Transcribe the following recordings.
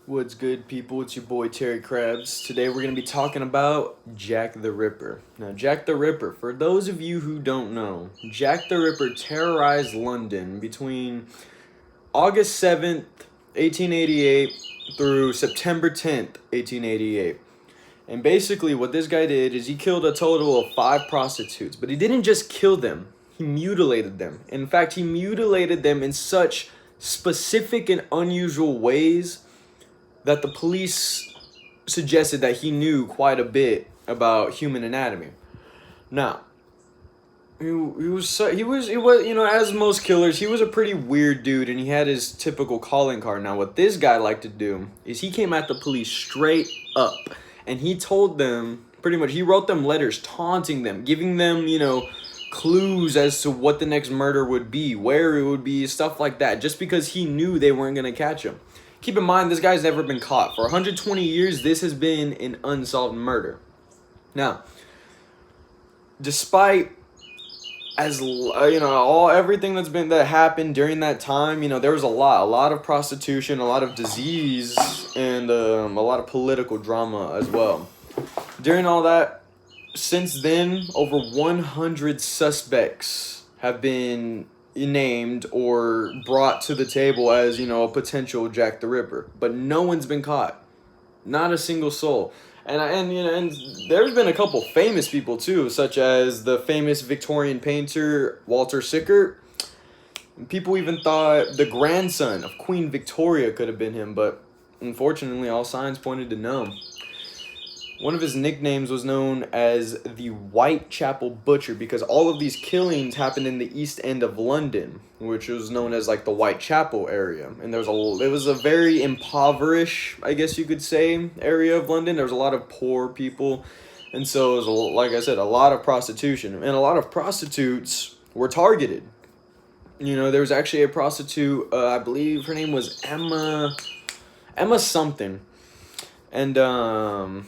What's good, people? It's your boy Terry Krabs. Today we're going to be talking about Jack the Ripper. Now, Jack the Ripper, for those of you who don't know, Jack the Ripper terrorized London between August 7th, 1888 through September 10th, 1888. And basically, what this guy did is he killed a total of 5 prostitutes, but he didn't just kill them, he mutilated them. In fact, he mutilated them in such specific and unusual ways that the police suggested that he knew quite a bit about human anatomy. Now, he was as most killers, he was a pretty weird dude, and he had his typical calling card. Now, what this guy liked to do is he came at the police straight up, and he told them pretty much, he wrote them letters taunting them, giving them clues as to what the next murder would be, where it would be, stuff like that, just because he knew they weren't gonna catch him. Keep in mind, this guy's never been caught. For 120 years, this has been an unsolved murder. Now, despite all everything that happened during that time, there was a lot of prostitution, a lot of disease, and a lot of political drama as well. During all that, since then, over 100 suspects have been named or brought to the table as, a potential Jack the Ripper. But no one's been caught. Not a single soul. And there's been a couple famous people too, such as the famous Victorian painter Walter Sickert. People even thought the grandson of Queen Victoria could have been him, but unfortunately all signs pointed to no. One of his nicknames was known as the Whitechapel Butcher because all of these killings happened in the East End of London, which was known as like the Whitechapel area. And it was a very impoverished, I guess you could say, area of London. There was a lot of poor people, and so it was, like I said, a lot of prostitution, and a lot of prostitutes were targeted. There was actually a prostitute, I believe her name was Emma something, and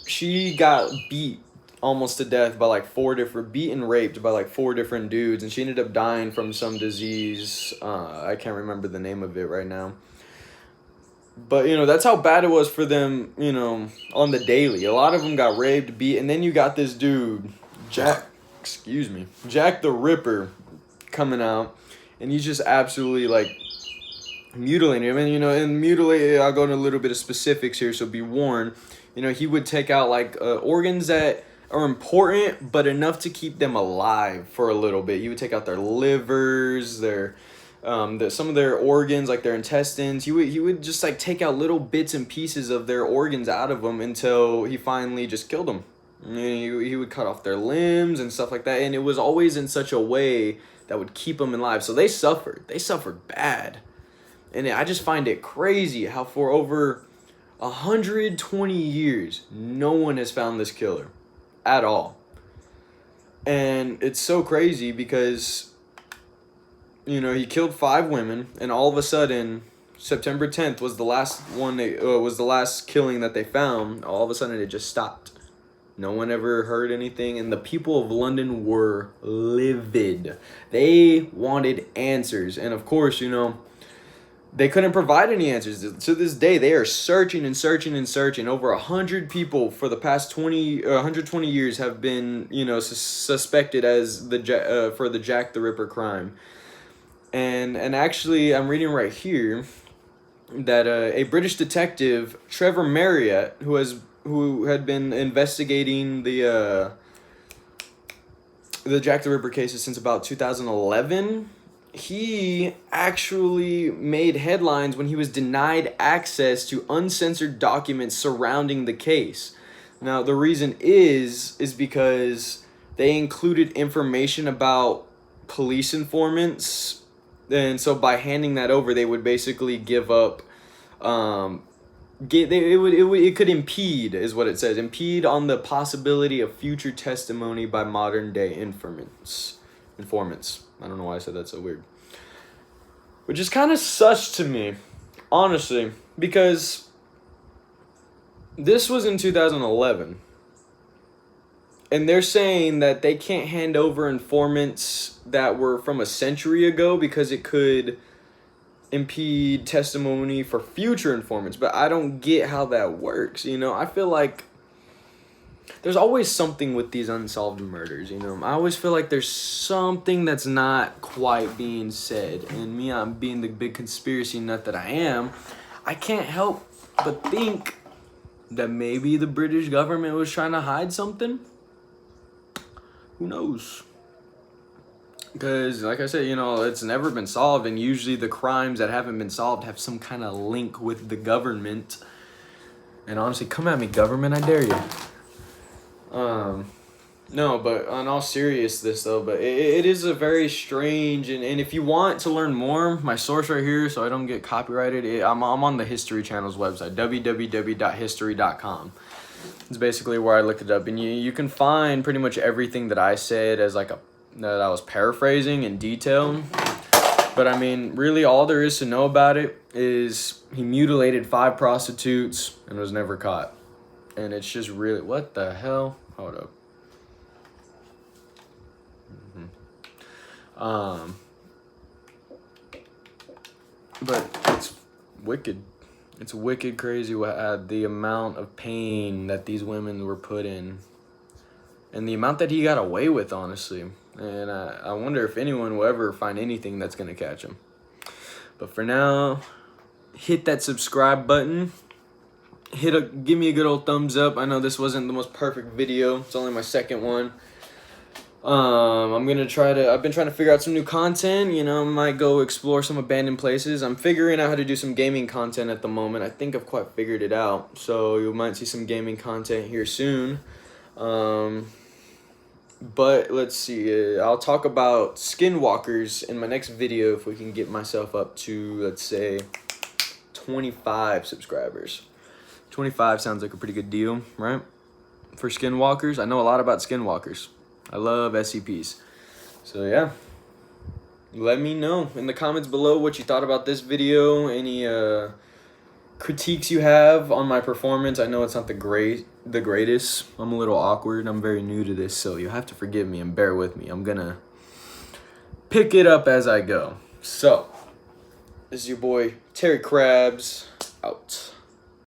she got beat almost to death by beat and raped by 4 different dudes, and she ended up dying from some disease. I can't remember the name of it right now. But, that's how bad it was for them, on the daily. A lot of them got raped, beat, and then you got this dude, Jack the Ripper, coming out, and he's just absolutely, mutilating him. And mutilate, I'll go into a little bit of specifics here, so be warned. He would take out organs that are important, but enough to keep them alive for a little bit. He would take out their livers, some of their organs, like their intestines. He would just take out little bits and pieces of their organs out of them until he finally just killed them. He would cut off their limbs and stuff like that, and it was always in such a way that would keep them alive. So they suffered bad, and I just find it crazy how for over 120 years, no one has found this killer at all. And it's so crazy because, he killed 5 women, and all of a sudden, September 10th was the last one, was the last killing that they found. All of a sudden, it just stopped. No one ever heard anything, and the people of London were livid. They wanted answers, and of course, they couldn't provide any answers. To this day, they are searching and searching and searching. Over 100 people for the past 120 years have been, suspected as for the Jack the Ripper crime. And actually, I'm reading right here that a British detective, Trevor Marriott, who had been investigating the Jack the Ripper cases since about 2011. He actually made headlines when he was denied access to uncensored documents surrounding the case. Now, the reason is because they included information about police informants, and so by handing that over, they would basically give up. It could impede, is what it says, impede on the possibility of future testimony by modern day informants. I don't know why I said that so weird. Which is kind of sus to me, honestly, because this was in 2011. And they're saying that they can't hand over informants that were from a century ago because it could impede testimony for future informants, but I don't get how that works. You know, I feel like there's always something with these unsolved murders. You know, I always feel like there's something that's not quite being said, and me, I'm being the big conspiracy nut that I am, I can't help but think that maybe the British government was trying to hide something. Who knows? Because, like I said, you know, it's never been solved, and usually the crimes that haven't been solved have some kind of link with the government. And honestly, come at me, government, I dare you. No, but on all seriousness, though, but it is a very strange, and if you want to learn more, my source right here, so I don't get copyrighted, I'm on the History Channel's website, www.history.com. It's basically where I looked it up, and you can find pretty much everything that I said as like that I was paraphrasing in detail. But I mean, really all there is to know about it is he mutilated 5 prostitutes and was never caught. And it's just really, what the hell? Hold up. But it's wicked. It's wicked crazy what the amount of pain that these women were put in. And the amount that he got away with, honestly. And I wonder if anyone will ever find anything that's going to catch him. But for now, hit that subscribe button. Give me a good old thumbs up. I know this wasn't the most perfect video. It's only my second one. I've been trying to figure out some new content. You know, I might go explore some abandoned places. I'm figuring out how to do some gaming content at the moment. I think I've quite figured it out. So you might see some gaming content here soon. But let's see, I'll talk about skinwalkers in my next video if we can get myself up to, let's say, 25 subscribers. 25 sounds like a pretty good deal, right? For skinwalkers, I know a lot about skinwalkers. I love SCPs. So yeah, let me know in the comments below what you thought about this video, any critiques you have on my performance. I know it's not the greatest. I'm a little awkward. I'm very new to this, so you'll have to forgive me and bear with me. I'm gonna pick it up as I go. So, this is your boy Terry Krabs, out.